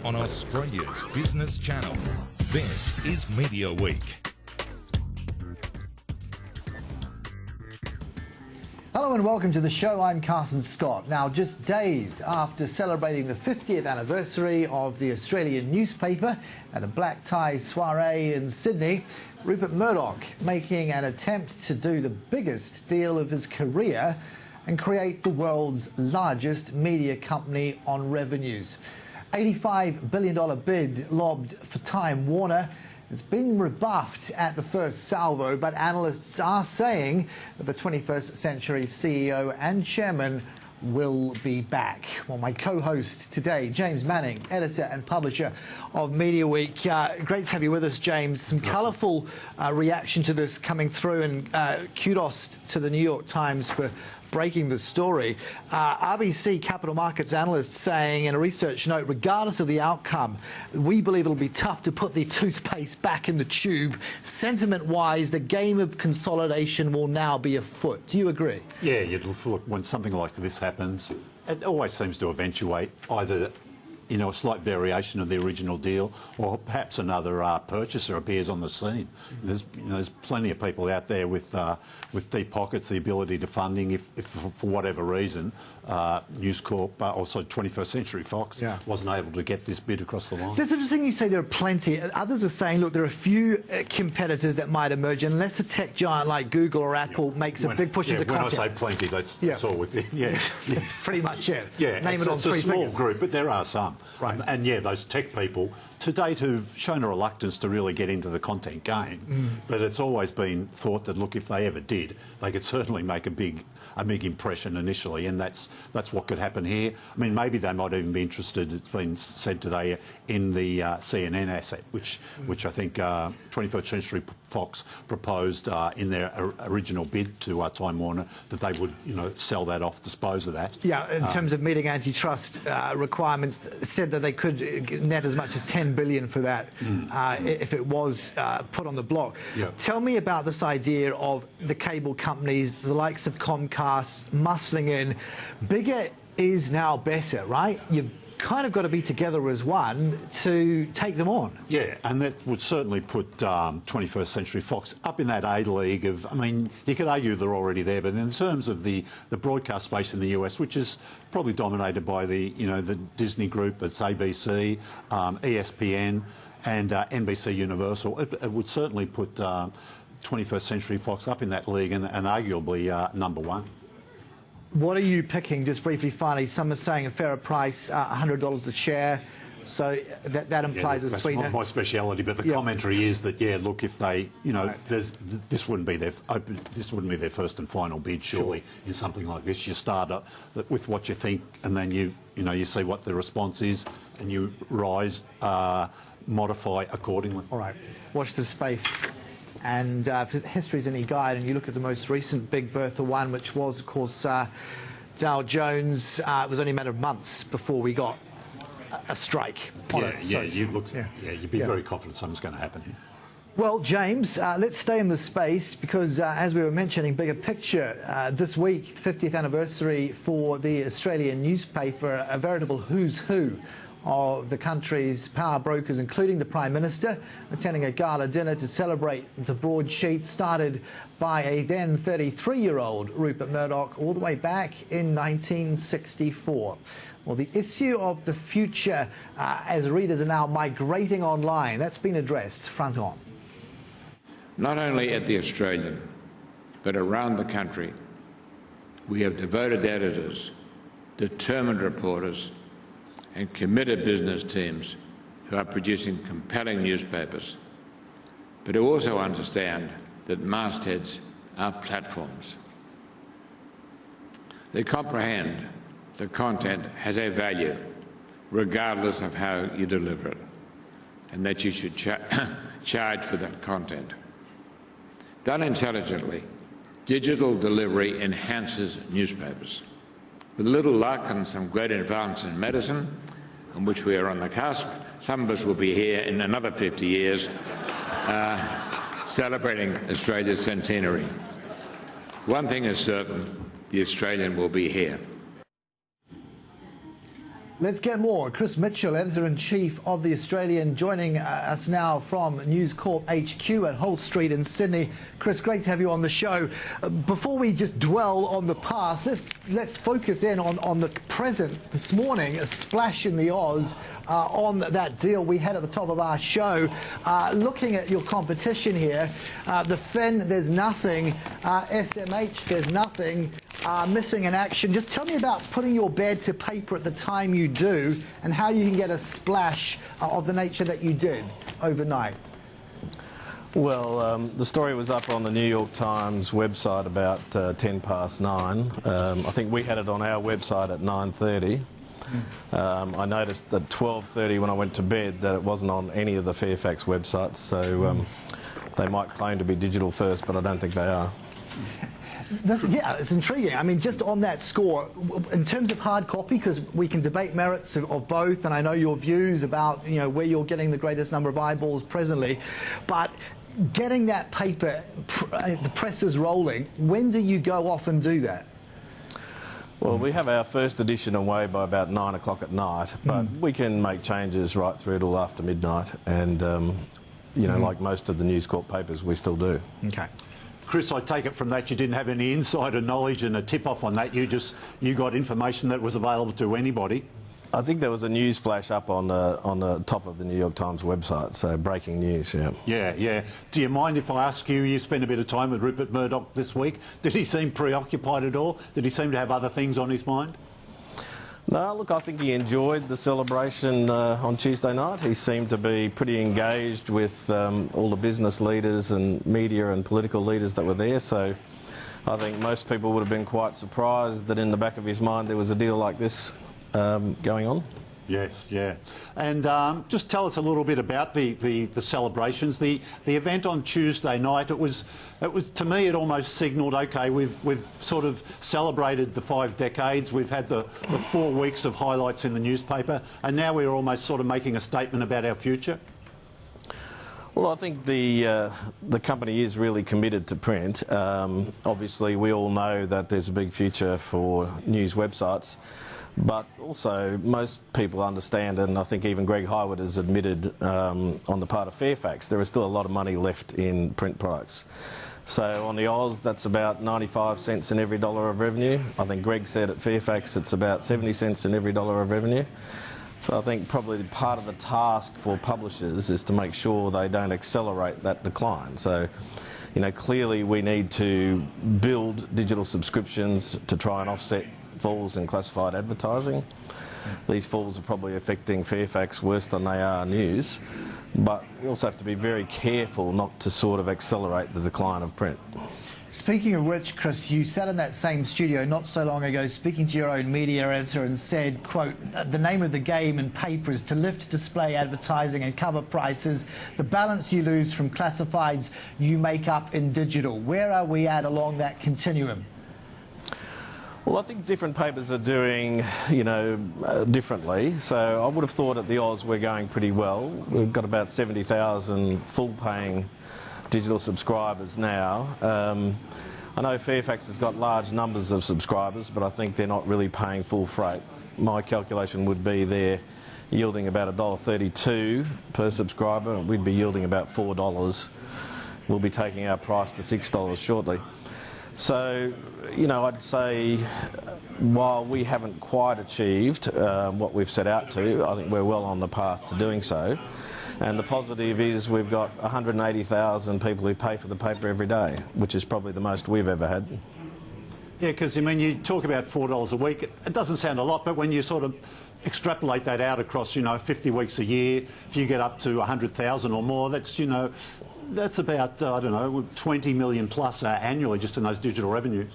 on Australia's business channel. This is Media Week. Hello and welcome to the show. I'm Carson Scott. Now, just days after celebrating the 50th anniversary of the Australian newspaper at a black tie soiree in Sydney, Rupert Murdoch making an attempt to do the biggest deal of his career and create the world's largest media company on revenues. $85 billion bid lobbed for Time Warner. It's been rebuffed at the first salvo, but analysts are saying that the 21st Century CEO and chairman will be back. Well, my co-host today, James Manning, editor and publisher of Media Week. Great to have you with us, James. Some colourful reaction to this coming through, and kudos to the New York Times for breaking the story. RBC capital markets analysts saying in a research note, regardless of the outcome, we believe it'll be tough to put the toothpaste back in the tube. Sentiment-wise, the game of consolidation will now be afoot. Do you agree? Yeah, look, when something like this happens, it always seems to eventuate either a slight variation of the original deal, or perhaps another purchaser appears on the scene. There's plenty of people out there with deep pockets, the ability to funding. If for whatever reason, News Corp, also 21st Century Fox, wasn't able to get this bid across the line. That's interesting. You say there are plenty. Others are saying, look, there are a few competitors that might emerge unless a tech giant like Google or Apple makes a big push into content. When I say plenty, that's all with it. Yeah, that's pretty much it. Yeah, name it on three fingers. It's a small group, but there are some. Right. And yeah, those tech people to date who've shown a reluctance to really get into the content game. But it's always been thought that, look, if they ever did, they could certainly make a big impression initially, and that's what could happen here. I mean, maybe they might even be interested, it's been said today, in the CNN asset, which I think 21st Century Fox proposed in their original bid to Time Warner, that they would sell that off, dispose of that. Yeah, in terms of meeting antitrust requirements, said that they could net as much as $10 billion for that if it was put on the block. Tell me about this idea of the cable companies, the likes of Comcast, muscling in. Bigger is now better, right? You've kind of got to be together as one to take them on. Yeah, and that would certainly put 21st Century Fox up in that A league of, I mean, you could argue they're already there, but in terms of the broadcast space in the US, which is probably dominated by the Disney group, it's ABC, ESPN and NBC Universal, it would certainly put 21st Century Fox up in that league and arguably number one. What are you picking, just briefly, finally? Some are saying a fairer price, $100 a share, so that implies a sweetener. That's not my speciality, but the commentary is that, look, if they, this wouldn't be their first and final bid, surely, in something like this. You start up with what you think, and then you see what the response is, and you rise, modify accordingly. All right, watch this space. And if history's any guide, and you look at the most recent Big Bertha one, which was, of course, Dow Jones, it was only a matter of months before we got a strike on it. So, you'd be very confident something's going to happen here. Well, James, let's stay in this space because, as we were mentioning, bigger picture, this week, 50th anniversary for the Australian newspaper, a veritable who's who of the country's power brokers, including the Prime Minister, attending a gala dinner to celebrate the broadsheet started by a then 33-year-old Rupert Murdoch all the way back in 1964. Well, the issue of the future as readers are now migrating online, that's been addressed front on. Not only at the Australian, but around the country, we have devoted editors, determined reporters, and committed business teams who are producing compelling newspapers, but who also understand that mastheads are platforms. They comprehend that content has a value, regardless of how you deliver it, and that you should charge for that content. Done intelligently, digital delivery enhances newspapers. With a little luck and some great advance in medicine, on which we are on the cusp, some of us will be here in another 50 years celebrating Australia's centenary. One thing is certain, the Australian will be here. Let's get more. Chris Mitchell, Editor-in-Chief of The Australian, joining us now from News Corp HQ at Holt Street in Sydney. Chris, great to have you on the show. Before we just dwell on the past, let's focus in on the present. This morning, a splash in the Oz on that deal we had at the top of our show. Looking at your competition here, the Fin, there's nothing. SMH, there's nothing. Missing in action. Just tell me about putting your bed to paper at the time you do and how you can get a splash of the nature that you did overnight. Well, the story was up on the New York Times website about 10 past 9. I think we had it on our website at 9:30. I noticed at 12:30 when I went to bed that it wasn't on any of the Fairfax websites, so they might claim to be digital first, but I don't think they are. Yeah, it's intriguing. I mean, just on that score, in terms of hard copy, because we can debate merits of both, and I know your views about, you know, where you're getting the greatest number of eyeballs presently, but getting that paper, the press is rolling, when do you go off and do that? Well, we have our first edition away by about 9 o'clock at night, but we can make changes right through till after midnight, and, you know, like most of the News Corp papers, we still do. Okay. Chris, I take it from that you didn't have any insider knowledge and a tip-off on that. You got information that was available to anybody. I think there was a news flash up on the top of the New York Times website, so breaking news, yeah. Yeah. Do you mind if I ask you spent a bit of time with Rupert Murdoch this week. Did he seem preoccupied at all? Did he seem to have other things on his mind? No, look, I think he enjoyed the celebration on Tuesday night. He seemed to be pretty engaged with all the business leaders and media and political leaders that were there, so I think most people would have been quite surprised that in the back of his mind there was a deal like this going on. Yes, yeah. And just tell us a little bit about the celebrations. The event on Tuesday night, it was to me it almost signalled, okay, we've sort of celebrated the 5 decades, we've had the 4 weeks of highlights in the newspaper, and now we're almost sort of making a statement about our future. Well, I think the company is really committed to print. Obviously, we all know that there's a big future for news websites. But also, most people understand, and I think even Greg Hywood has admitted on the part of Fairfax, there is still a lot of money left in print products. So on the Oz, that's about 95 cents in every dollar of revenue. I think Greg said at Fairfax it's about 70 cents in every dollar of revenue. So I think probably part of the task for publishers is to make sure they don't accelerate that decline. So, you know, clearly we need to build digital subscriptions to try and offset falls in classified advertising. These falls are probably affecting Fairfax worse than they are news, but we also have to be very careful not to sort of accelerate the decline of print. Speaking of which, Chris, you sat in that same studio not so long ago speaking to your own media editor and said, quote, the name of the game in paper is to lift display advertising and cover prices. The balance you lose from classifieds you make up in digital. Where are we at along that continuum? Well, I think different papers are doing, you know, differently. So I would have thought at the Oz we're going pretty well. We've got about 70,000 full-paying digital subscribers now. I know Fairfax has got large numbers of subscribers, but I think they're not really paying full freight. My calculation would be they're yielding about $1.32 per subscriber, and we'd be yielding about $4. We'll be taking our price to $6 shortly. So, you know, I'd say while we haven't quite achieved what we've set out to, I think we're well on the path to doing so. And the positive is we've got 180,000 people who pay for the paper every day, which is probably the most we've ever had. Yeah, because, I mean, you talk about $4 a week. It doesn't sound a lot, but when you sort of extrapolate that out across, you know, 50 weeks a year, if you get up to 100,000 or more, that's, you know, that's about, I don't know, 20 million plus annually just in those digital revenues.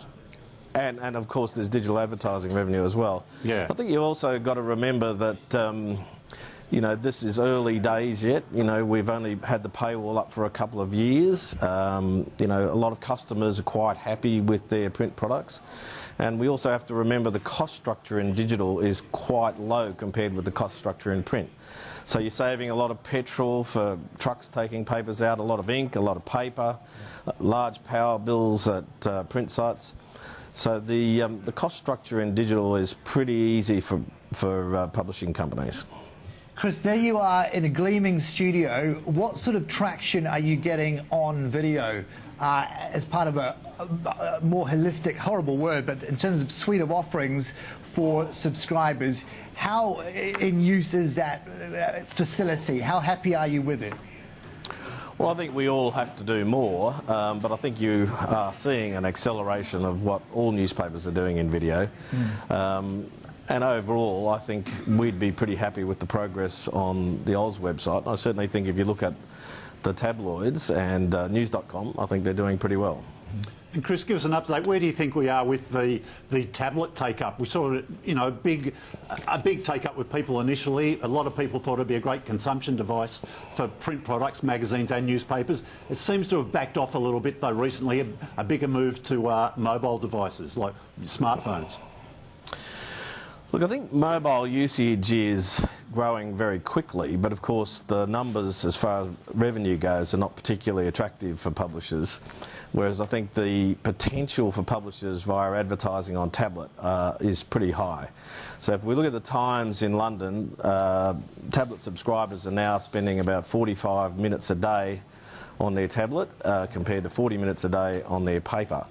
And of course there's digital advertising revenue as well. Yeah. I think you've also got to remember that, you know, this is early days yet. You know, we've only had the paywall up for a couple of years. You know, a lot of customers are quite happy with their print products. And we also have to remember the cost structure in digital is quite low compared with the cost structure in print. So you're saving a lot of petrol for trucks taking papers out, a lot of ink, a lot of paper, large power bills at print sites. So the cost structure in digital is pretty easy for publishing companies. Chris, there you are in a gleaming studio. What sort of traction are you getting on video as part of a more holistic, horrible word, but in terms of suite of offerings for subscribers? How in use is that facility? How happy are you with it? Well, I think we all have to do more, but I think you are seeing an acceleration of what all newspapers are doing in video. And overall, I think we'd be pretty happy with the progress on the Oz website. I certainly think if you look at the tabloids and news.com, I think they're doing pretty well. And Chris, give us an update. Where do you think we are with the tablet take-up? We saw, you know, a big take-up with people initially. A lot of people thought it'd be a great consumption device for print products, magazines and newspapers. It seems to have backed off a little bit, though, recently. A bigger move to mobile devices like smartphones. Look, I think mobile usage is growing very quickly, but of course the numbers as far as revenue goes are not particularly attractive for publishers, whereas I think the potential for publishers via advertising on tablet is pretty high. So if we look at the Times in London, tablet subscribers are now spending about 45 minutes a day on their tablet compared to 40 minutes a day on their paper.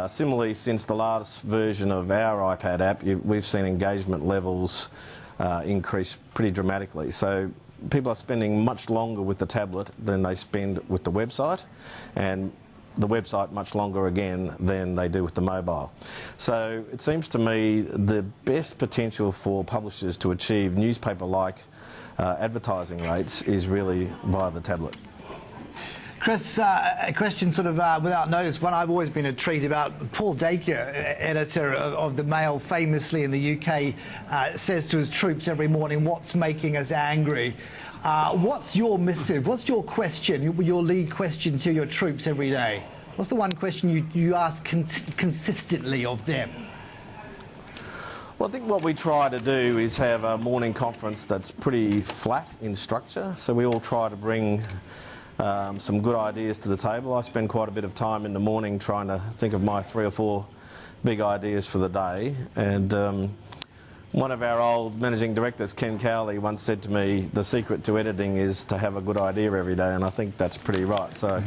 Similarly, since the last version of our iPad app, we've seen engagement levels increase pretty dramatically. So people are spending much longer with the tablet than they spend with the website, and the website much longer again than they do with the mobile. So it seems to me the best potential for publishers to achieve newspaper-like advertising rates is really via the tablet. Chris, a question sort of without notice, one I've always been intrigued about. Paul Dacre, editor of The Mail, famously in the UK, says to his troops every morning, "What's making us angry?" What's your missive? What's your question, your lead question to your troops every day? What's the one question you ask consistently of them? Well, I think what we try to do is have a morning conference that's pretty flat in structure, so we all try to bring some good ideas to the table. I spend quite a bit of time in the morning trying to think of my 3 or 4 big ideas for the day, and one of our old managing directors, Ken Cowley, once said to me, the secret to editing is to have a good idea every day, and I think that's pretty right. So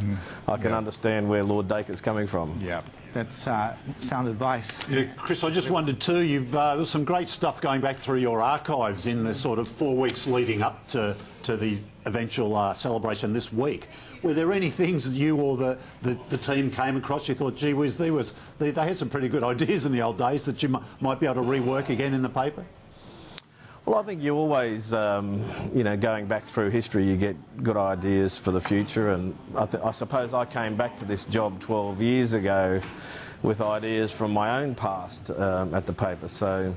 I can understand where Lord Dacre's coming from. Yeah, that's sound advice. Yeah, Chris, I just wondered too, there's some great stuff going back through your archives in the sort of 4 weeks leading up to the eventual celebration this week. Were there any things that you or the team came across you thought, gee whiz, they had some pretty good ideas in the old days that you might be able to rework again in the paper? Well, I think you always, you know, going back through history, you get good ideas for the future, and I suppose I came back to this job 12 years ago with ideas from my own past at the paper. So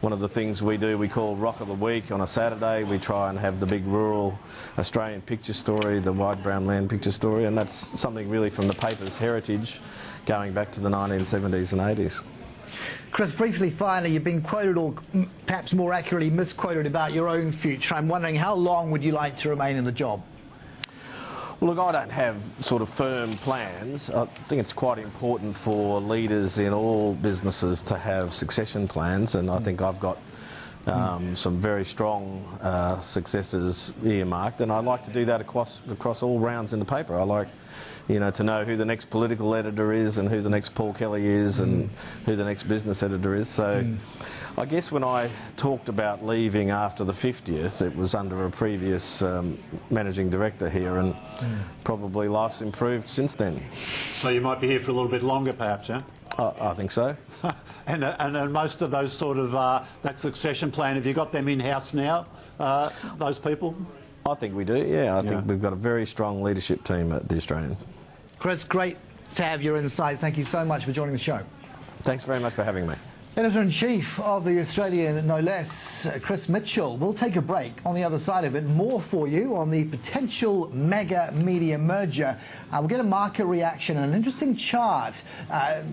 one of the things we do, we call Rock of the Week. On a Saturday, we try and have the big rural Australian picture story, the wide brown land picture story, and that's something really from the paper's heritage going back to the 1970s and 80s. Chris, briefly, finally, you've been quoted, or perhaps more accurately misquoted, about your own future. I'm wondering, how long would you like to remain in the job? Well, look, I don't have sort of firm plans. I think it's quite important for leaders in all businesses to have succession plans, and I think I've got some very strong successors earmarked, and I like to do that across all rounds in the paper. I like, you know, to know who the next political editor is and who the next Paul Kelly is and who the next business editor is. So I guess when I talked about leaving after the 50th, it was under a previous managing director here, and probably life's improved since then. So you might be here for a little bit longer perhaps, yeah? I think so. and most of those sort of, that succession plan, have you got them in-house now, those people? I think we do, yeah. I think we've got a very strong leadership team at The Australian. Chris, great to have your insights. Thank you so much for joining the show. Thanks very much for having me. Editor-in-Chief of The Australian, no less, Chris Mitchell. We'll take a break. On the other side of it, more for you on the potential mega media merger. We'll get a market reaction and an interesting chart,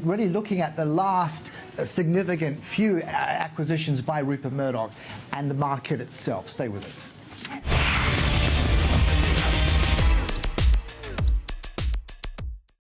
really looking at the last significant few acquisitions by Rupert Murdoch and the market itself. Stay with us.